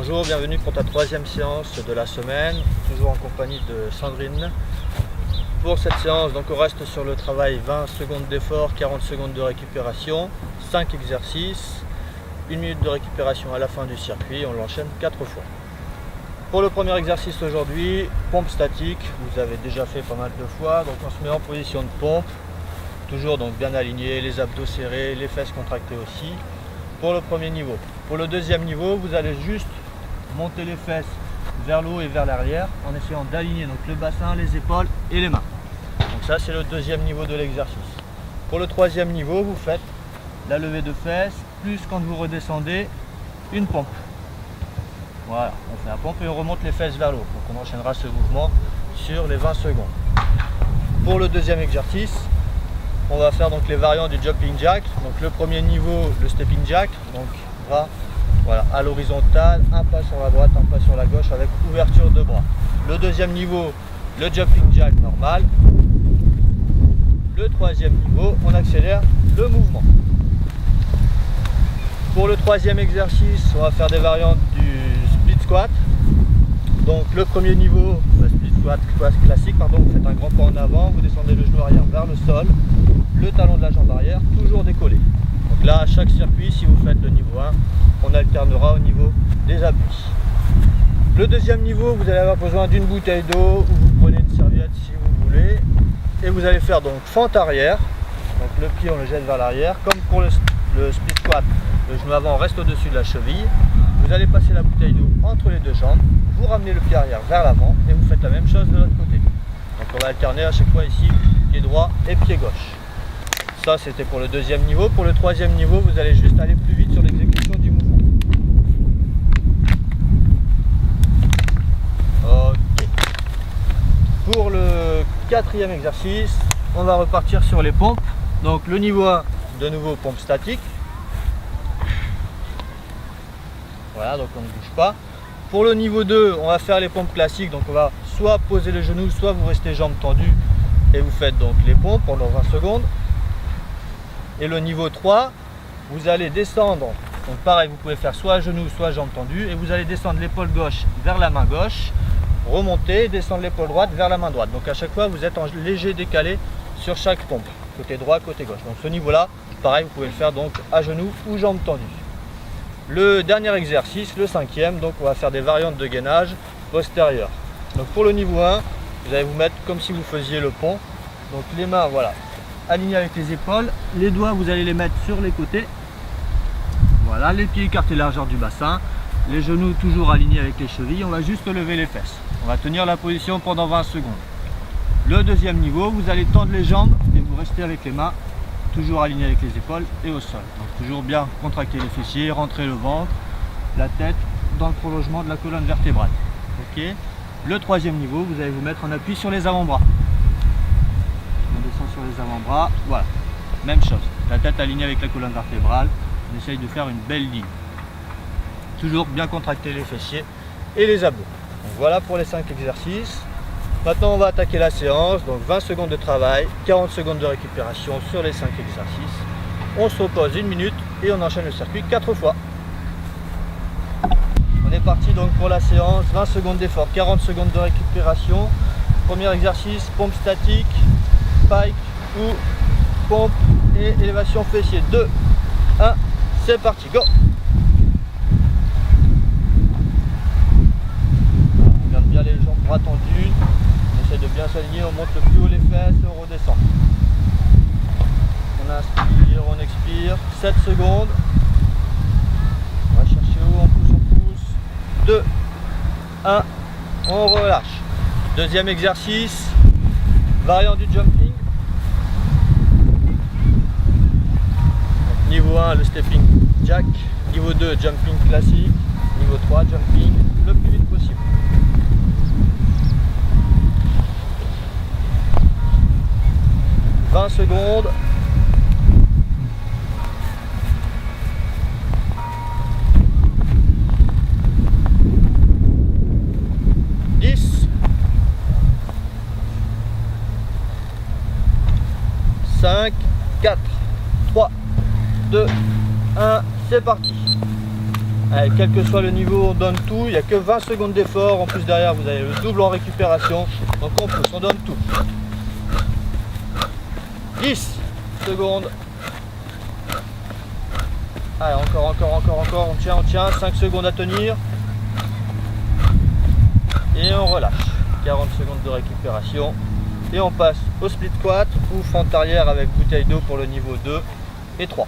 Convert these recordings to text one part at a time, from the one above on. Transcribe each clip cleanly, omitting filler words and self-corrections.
Bonjour, bienvenue pour ta troisième séance de la semaine, toujours en compagnie de Sandrine. Pour cette séance, donc on reste sur le travail 20 secondes d'effort, 40 secondes de récupération, 5 exercices, 1 minute de récupération à la fin du circuit, on l'enchaîne 4 fois. Pour le premier exercice aujourd'hui, pompe statique, vous avez déjà fait pas mal de fois, donc on se met en position de pompe, toujours donc bien aligné, les abdos serrés, les fesses contractées aussi, pour le premier niveau. Pour le deuxième niveau, vous allez juste monter les fesses vers le haut et vers l'arrière en essayant d'aligner donc le bassin, les épaules et les mains. Donc ça c'est le deuxième niveau de l'exercice. Pour le troisième niveau, vous faites la levée de fesses, plus quand vous redescendez, une pompe. Voilà, on fait la pompe et on remonte les fesses vers le haut. Donc on enchaînera ce mouvement sur les 20 secondes. Pour le deuxième exercice, on va faire donc les variantes du jumping jack. Donc le premier niveau, le stepping jack, donc bras voilà, à l'horizontale, un pas sur la droite, un pas sur la gauche avec ouverture de bras. Le deuxième niveau, le jumping jack normal. Le troisième niveau, on accélère le mouvement. Pour le troisième exercice, on va faire des variantes du split squat. Donc le premier niveau, le split squat classique, vous faites un grand pas en avant, vous descendez le genou arrière vers le sol, le talon de la jambe arrière, toujours décollé. Donc là, à chaque circuit, si vous faites le niveau 1, on alternera au niveau des appuis. Le deuxième niveau, vous allez avoir besoin d'une bouteille d'eau ou vous prenez une serviette si vous voulez. Et vous allez faire donc fente arrière. Donc le pied, on le jette vers l'arrière. Comme pour le split squat, le genou avant reste au-dessus de la cheville. Vous allez passer la bouteille d'eau entre les deux jambes. Vous ramenez le pied arrière vers l'avant et vous faites la même chose de l'autre côté. Donc on va alterner à chaque fois ici, pied droit et pied gauche. Ça c'était pour le deuxième niveau. Pour le troisième niveau, vous allez juste aller plus vite sur l'exécution du mouvement. Ok. Pour le quatrième exercice, on va repartir sur les pompes. Donc le niveau 1, de nouveau pompe statique. Voilà, donc on ne bouge pas. Pour le niveau 2, on va faire les pompes classiques. Donc on va soit poser les genoux, soit vous restez jambes tendues et vous faites donc les pompes pendant 20 secondes. Et le niveau 3, vous allez descendre, donc pareil, vous pouvez faire soit à genoux, soit jambes tendues, et vous allez descendre l'épaule gauche vers la main gauche, remonter, descendre l'épaule droite vers la main droite. Donc à chaque fois, vous êtes en léger décalé sur chaque pompe, côté droit, côté gauche. Donc ce niveau-là, pareil, vous pouvez le faire donc à genoux ou jambes tendues. Le dernier exercice, le cinquième, donc on va faire des variantes de gainage postérieures. Donc pour le niveau 1, vous allez vous mettre comme si vous faisiez le pont. Donc les mains, voilà, alignées avec les épaules, les doigts vous allez les mettre sur les côtés, voilà, les pieds écartés largeur du bassin, les genoux toujours alignés avec les chevilles, on va juste lever les fesses, on va tenir la position pendant 20 secondes. Le deuxième niveau, vous allez tendre les jambes et vous restez avec les mains toujours alignées avec les épaules et au sol, donc toujours bien contracter les fessiers, rentrer le ventre, la tête dans le prolongement de la colonne vertébrale. Ok. Le troisième niveau, vous allez vous mettre en appui sur les avant-bras. On descend sur les avant-bras, voilà, même chose, la tête alignée avec la colonne vertébrale, on essaye de faire une belle ligne. Toujours bien contracter les fessiers et les abdos. Donc voilà pour les 5 exercices. Maintenant on va attaquer la séance, donc 20 secondes de travail, 40 secondes de récupération sur les 5 exercices. On se repose 1 minute et on enchaîne le circuit 4 fois. On est parti donc pour la séance, 20 secondes d'effort, 40 secondes de récupération. Premier exercice, pompe statique, pike ou pompe et élévation fessier. 2, 1, c'est parti, go! On garde bien les jambes bras tendues, on essaie de bien s'aligner, on monte le plus haut les fesses et on redescend. On inspire, on expire, 7 secondes. On va chercher haut, on pousse, on pousse. 2, 1, on relâche. Deuxième exercice, variant du jumping. Niveau 1, le stepping jack. Niveau 2, jumping classique. Niveau 3, jumping le plus vite possible. « 20 secondes. « 5, 4, 3, 2, 1, c'est parti. Allez, quel que soit le niveau, on donne tout. Il n'y a que 20 secondes d'effort. En plus, derrière, vous avez le double en récupération. Donc, on pousse, on donne tout. 10 secondes. Allez, encore. On tient. 5 secondes à tenir. Et on relâche. 40 secondes de récupération. Et on passe au split squat ou fente arrière avec bouteille d'eau pour le niveau 2 et 3.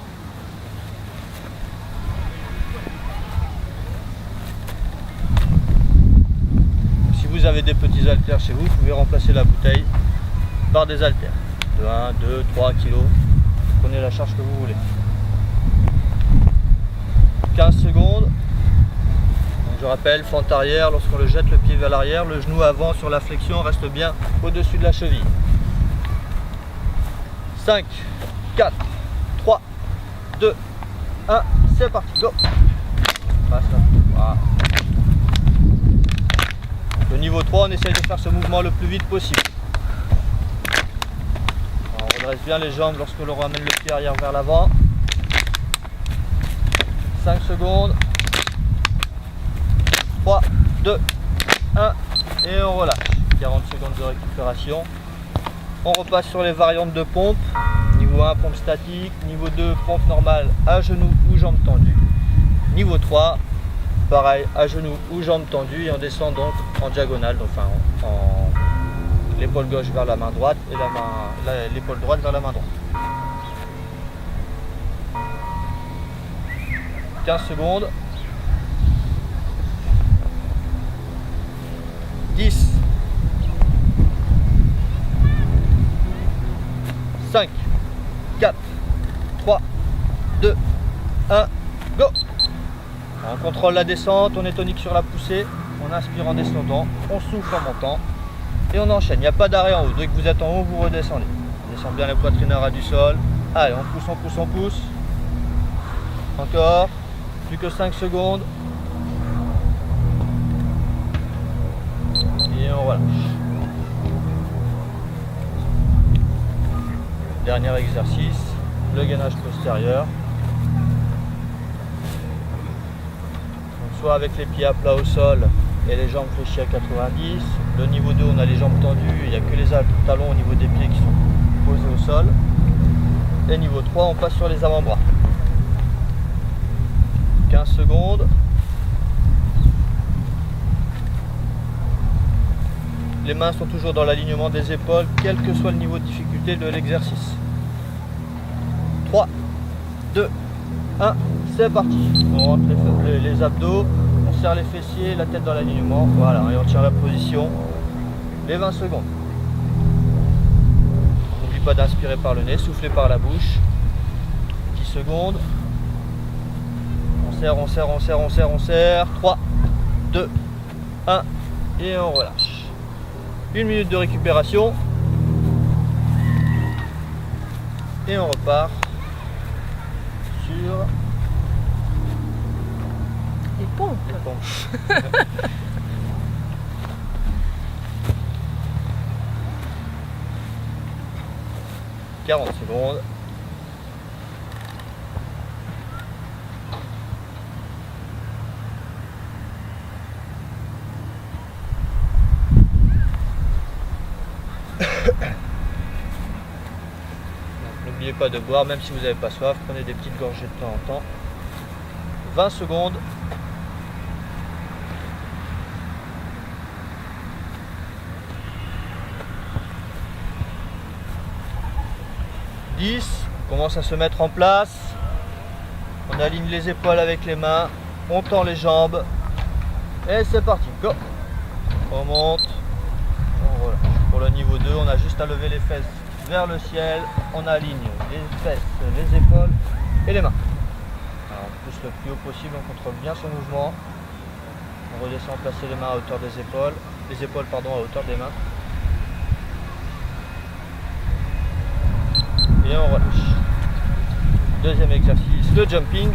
Si vous avez des petits haltères chez vous, vous pouvez remplacer la bouteille par des haltères de 1, 2, 3 kg. Prenez la charge que vous voulez. 15 secondes. Je rappelle, fente arrière, lorsqu'on le jette le pied vers l'arrière, le genou avant sur la flexion reste bien au-dessus de la cheville. 5, 4, 3, 2, 1, c'est parti, go. Voilà. Le niveau 3, on essaye de faire ce mouvement le plus vite possible. On redresse bien les jambes lorsque l'on ramène le pied arrière vers l'avant. 5 secondes. 3, 2, 1 et on relâche. 40 secondes de récupération. On repasse sur les variantes de pompe. Niveau 1, pompe statique. Niveau 2, pompe normale à genoux ou jambes tendues. Niveau 3, pareil, à genoux ou jambes tendues. Et on descend donc en diagonale, donc, enfin en l'épaule gauche vers la main droite et l'épaule droite vers la main droite. 15 secondes. 10, 5, 4, 3, 2, 1, go. On contrôle la descente, on est tonique sur la poussée, on inspire en descendant, on souffle en montant et on enchaîne. Il n'y a pas d'arrêt en haut, dès que vous êtes en haut, vous redescendez. On descend bien les poitrines à ras du sol. Allez, on pousse. Encore, plus que 5 secondes. Et on relâche. Dernier exercice, le gainage postérieur. Donc soit avec les pieds à plat au sol et les jambes fléchies à 90. Le niveau 2, on a les jambes tendues, il n'y a que les talons au niveau des pieds qui sont posés au sol. Et niveau 3, on passe sur les avant-bras. 15 secondes. Les mains sont toujours dans l'alignement des épaules, quel que soit le niveau de difficulté de l'exercice. 3, 2, 1, c'est parti. On rentre les abdos, on serre les fessiers, la tête dans l'alignement. Voilà, et on tient la position. Les 20 secondes. N'oublie pas d'inspirer par le nez, souffler par la bouche. 10 secondes. On serre. 3, 2, 1, et on relâche. 1 minute de récupération et on repart sur les pompes. 40 secondes. N'oubliez pas de boire, même si vous n'avez pas soif, prenez des petites gorgées de temps en temps. 20 secondes. On commence à se mettre en place. On aligne les épaules avec les mains, on tend les jambes et c'est parti, go. On monte, on relâche. Pour le niveau 2, on a juste à lever les fesses vers le ciel, on aligne les fesses, les épaules et les mains. Alors on pousse le plus haut possible, on contrôle bien son mouvement. On redescend, placer les mains à hauteur des épaules, à hauteur des mains. Et on relâche. Deuxième exercice, le jumping.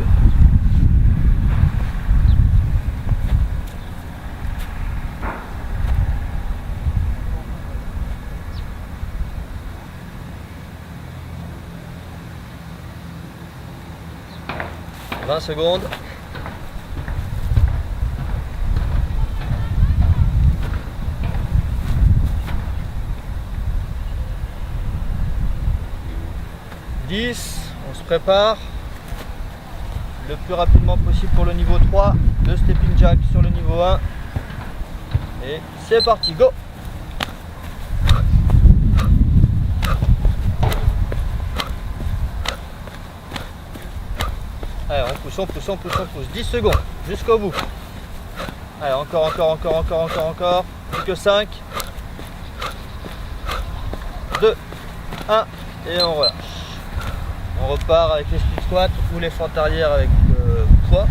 « 20 secondes. 10, on se prépare le plus rapidement possible pour le niveau 3, le stepping jack sur le niveau 1 et c'est parti, go! Allez, on pousse, on pousse, on pousse, on pousse, 10 secondes jusqu'au bout. Allez, encore, plus que 5, 2, 1 et on relâche. On repart avec les split squats ou les fentes arrière avec poids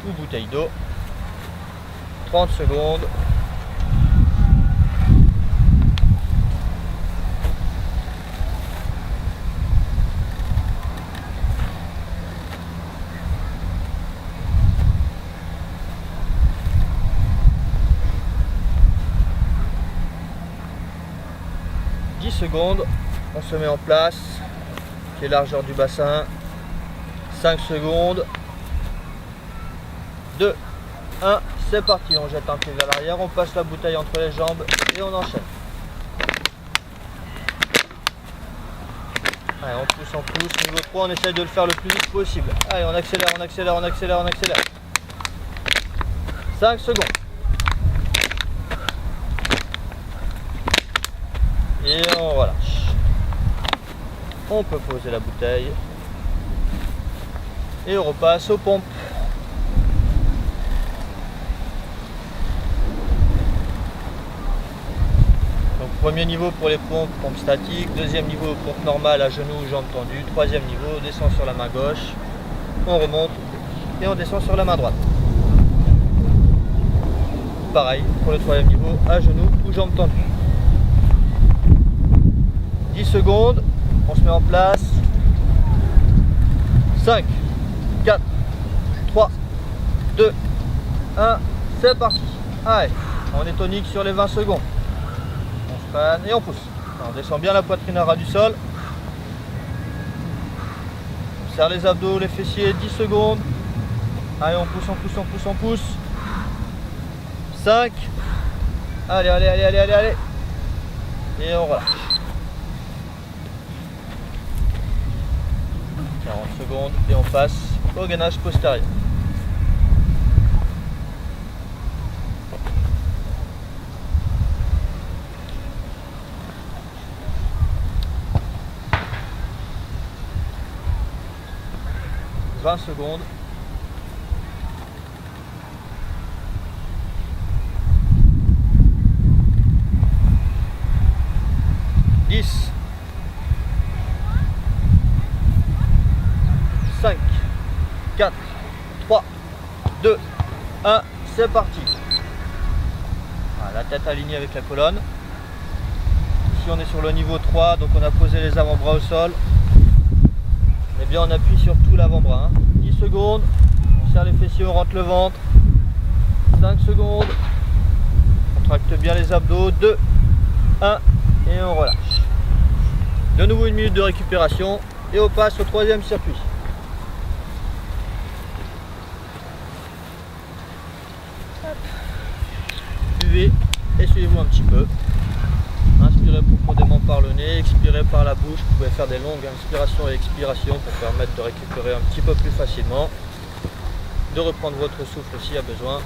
ou bouteille d'eau. 30 secondes. Secondes, on se met en place, qui est largeur du bassin, 5 secondes, 2, 1, c'est parti, on jette un pied vers l'arrière, on passe la bouteille entre les jambes et on enchaîne. Allez, on pousse, niveau 3, on essaye de le faire le plus vite possible. Allez, on accélère, on accélère, on accélère, on accélère. 5 secondes. Et on relâche. On peut poser la bouteille. Et on repasse aux pompes. Donc premier niveau pour les pompes statiques. Deuxième niveau, pompe normale à genoux, jambes tendues. Troisième niveau, on descend sur la main gauche. On remonte et on descend sur la main droite. Pareil pour le troisième niveau, à genoux ou jambes tendues. 10 secondes, on se met en place. 5, 4, 3, 2, 1, c'est parti. Allez, on est tonique sur les 20 secondes. On se freine et on pousse. On descend bien la poitrine à ras du sol. On serre les abdos, les fessiers, 10 secondes. Allez, on pousse, on pousse, on pousse, on pousse. 5. Allez, allez, allez, allez, allez, allez. Et on relâche. 40 secondes et on passe au gainage postérieur. « 20 secondes. » 10. 5, 4, 3, 2, 1, c'est parti. Voilà, la tête alignée avec la colonne. Ici on est sur le niveau 3, donc on a posé les avant-bras au sol. Mais bien on appuie sur tout l'avant-bras. 10 secondes, on serre les fessiers, on rentre le ventre. 5 secondes, on contracte bien les abdos. 2, 1 et on relâche. De nouveau une minute de récupération et on passe au troisième circuit. Buvez, essuyez-vous un petit peu. Inspirez profondément par le nez, expirez par la bouche. Vous pouvez faire des longues inspirations et expirations pour permettre de récupérer un petit peu plus facilement. De reprendre votre souffle s'il y a besoin.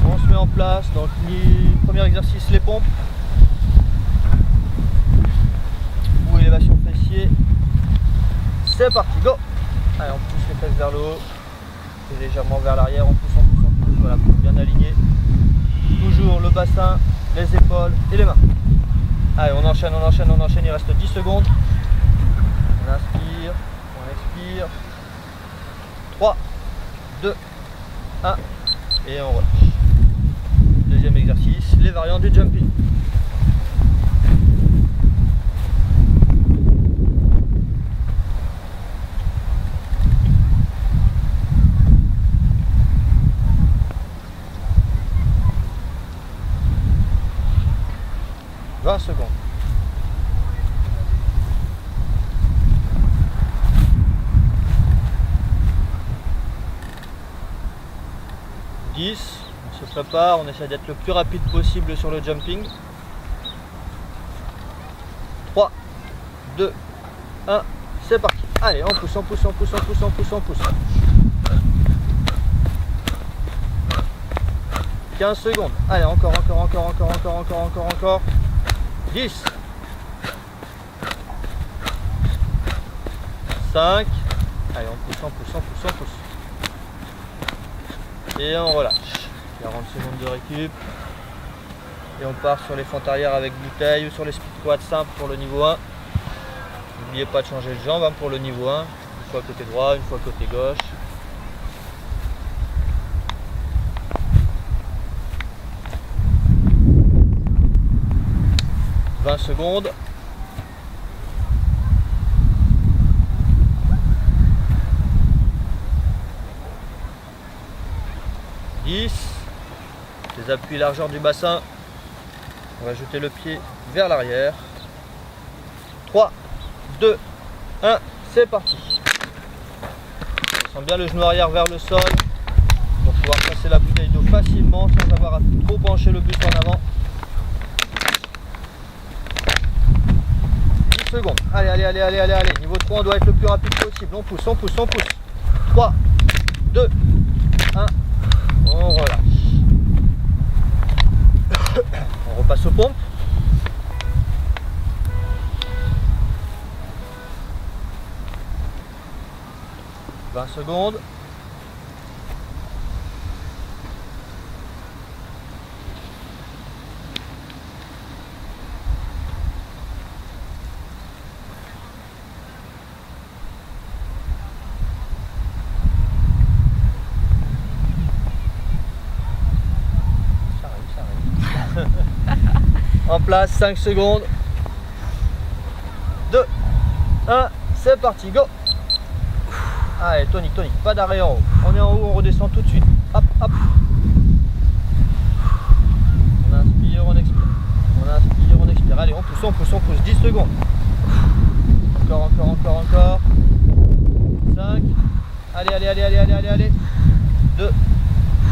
On se met en place, donc premier exercice, les pompes ou élévation fessier. C'est parti, go! Allez, on pousse les fesses vers le haut et légèrement vers l'arrière, on pousse, on pousse, on pousse, voilà, bien aligné. Toujours le bassin, les épaules et les mains. Allez, on enchaîne, on enchaîne, on enchaîne, il reste 10 secondes. On inspire, on expire. 3, 2, 1 et on relâche. Deuxième exercice, les variantes du jumping. 10. On se prépare, on essaie d'être le plus rapide possible sur le jumping. 3, 2, 1, c'est parti. Allez, on pousse, on pousse, on pousse, on pousse, on pousse, on pousse. 15 secondes. Allez, encore. 10. 5. Allez, on pousse. Et on relâche. 40 secondes de récup. Et on part sur les fentes arrière avec bouteille ou sur les speed quads simples pour le niveau 1. N'oubliez pas de changer de jambe pour le niveau 1. Une fois côté droit, une fois côté gauche. 20 secondes. 10. Les appuis largeur du bassin. On va jeter le pied vers l'arrière. 3, 2, 1, c'est parti. On sent bien le genou arrière vers le sol pour pouvoir passer la bouteille d'eau facilement sans avoir à trop pencher le buste en avant. 10 secondes. Allez. Niveau 3, on doit être le plus rapide possible. On pousse. 3, 2, 1. On relâche. On repasse aux pompes. « 20 secondes. » En place, 5 secondes. 2, 1, c'est parti, go. Allez, tonique, pas d'arrêt en haut. On est en haut, on redescend tout de suite. Hop. On inspire, on expire. Allez, on pousse. 10 secondes. Encore. 5. Allez. 2,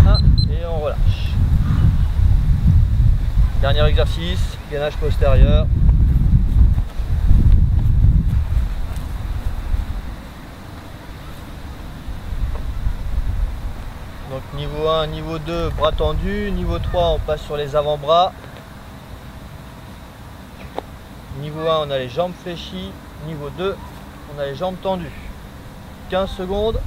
1, et on relâche. Dernier exercice, gainage postérieur. Donc niveau 1, niveau 2, bras tendus. Niveau 3, on passe sur les avant-bras. Niveau 1, on a les jambes fléchies. Niveau 2, on a les jambes tendues. 15 secondes.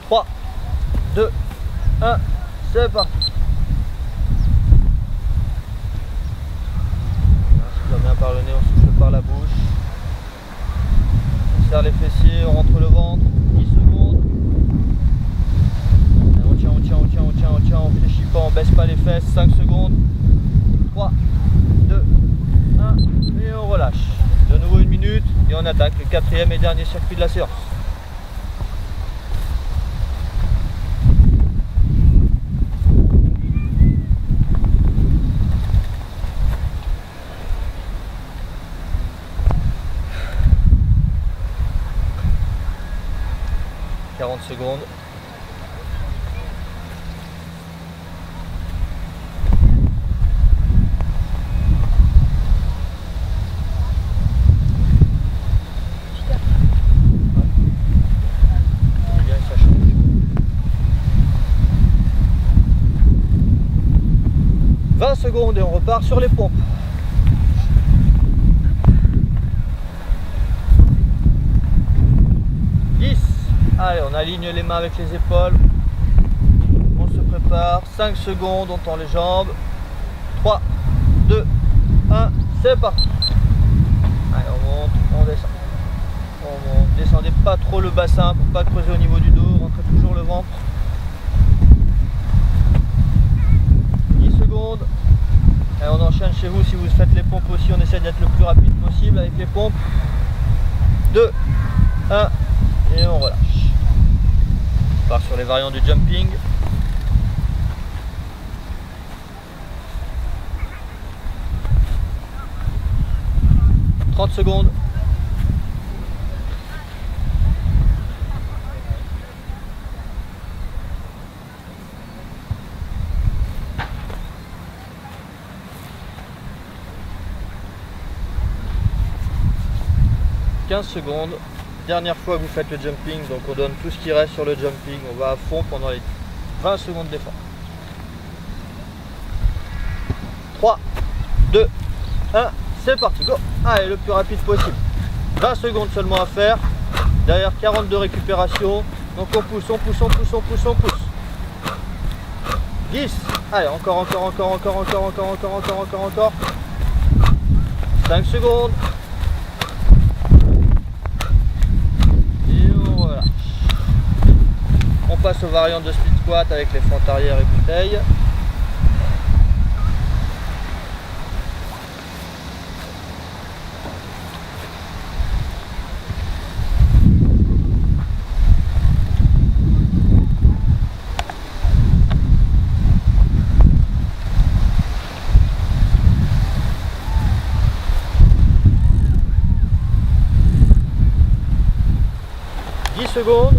3, 2, 1, c'est parti. On inspire bien par le nez, on souffle par la bouche. On serre les fessiers, on rentre le ventre. 10 secondes. Et on fléchit pas, on baisse pas les fesses. 5 secondes. 3, 2, 1, et on relâche. De nouveau 1 minute et on attaque le 4e et dernier circuit de la séance. Secondes. Bien, ça change. 20 secondes et on repart sur les pompes. Allez, on aligne les mains avec les épaules. On se prépare. 5 secondes, on tend les jambes. 3, 2, 1, c'est parti. Allez, on monte, on descend. On monte. Descendez pas trop le bassin pour pas creuser au niveau du dos. Rentrez toujours le ventre. 10 secondes. Et on enchaîne chez vous. Si vous faites les pompes aussi, on essaie d'être le plus rapide possible avec les pompes. 2, 1, et on relâche. On part sur les variantes du jumping. 30 secondes. « 15 secondes. Dernière fois que vous faites le jumping, donc on donne tout ce qui reste sur le jumping. On va à fond pendant les 20 secondes d'effort. 3, 2, 1, c'est parti, go. Allez, le plus rapide possible. 20 secondes seulement à faire. Derrière 40 de récupération. Donc on pousse, on pousse, on pousse, on pousse, on pousse. 10. Allez, encore. 5 secondes. Et on relâche. On passe aux variantes de split squat avec les fentes arrière et bouteilles. Secondes.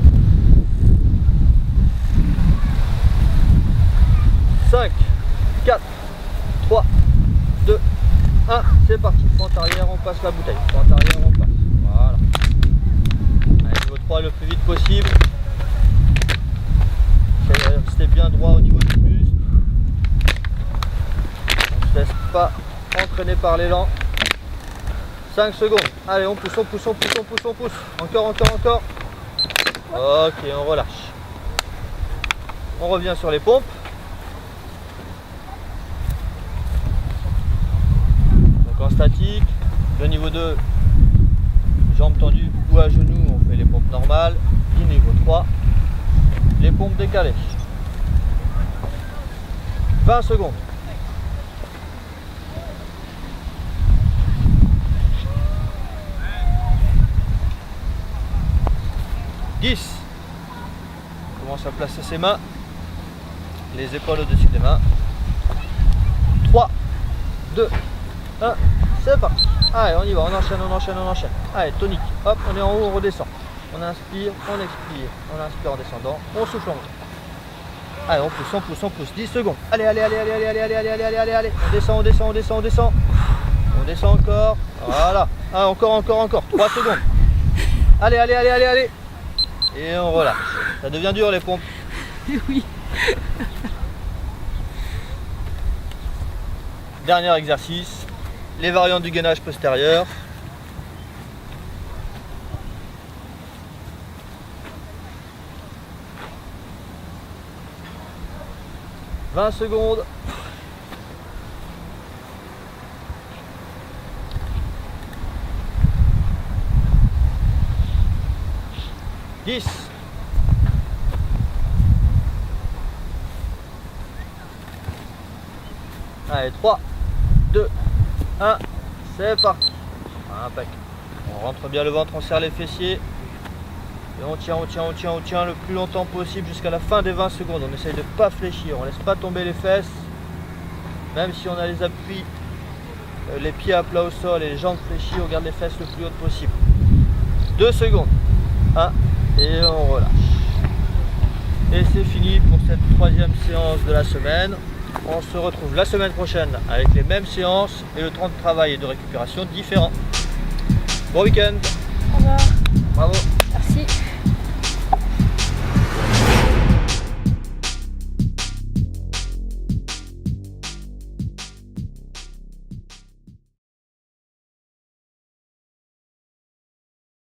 5, 4, 3, 2, 1, c'est parti. Fente arrière, on passe la bouteille. Fente arrière, on passe. Voilà. Allez, niveau 3 le plus vite possible. Restez bien droit au niveau du buste. On ne se laisse pas entraîner par l'élan. 5 secondes. Allez, on pousse, on pousse, on pousse, on pousse, on pousse. Encore. Ok, on relâche. On revient sur les pompes. Donc en statique, le niveau 2, jambes tendues ou à genoux, on fait les pompes normales. Et niveau 3, les pompes décalées. 20 secondes. On commence à placer ses mains, les épaules au-dessus des mains. 3, 2, 1, c'est parti. Allez, on y va, on enchaîne. Allez, tonique. Hop, on est en haut, on redescend. On inspire, on expire. On inspire en descendant, on souffle en haut. Allez, on pousse. 10 secondes. Allez. On descend. On descend encore. Voilà. Ah, encore. 3 secondes. Allez. Et on relâche. Ça devient dur les pompes. Oui. Dernier exercice. Les variantes du gainage postérieur. « 20 secondes. » 10. Allez, 3, 2, 1, c'est parti. Impec. On rentre bien le ventre, on serre les fessiers. Et on tient le plus longtemps possible jusqu'à la fin des 20 secondes. On essaye de ne pas fléchir, on ne laisse pas tomber les fesses. Même si on a les appuis, les pieds à plat au sol et les jambes fléchies, on garde les fesses le plus haut possible. 2 secondes. 1. Et on relâche. Et c'est fini pour cette 3e séance de la semaine. On se retrouve la semaine prochaine avec les mêmes séances et le temps de travail et de récupération différent. Bon week-end. Au revoir. Bravo.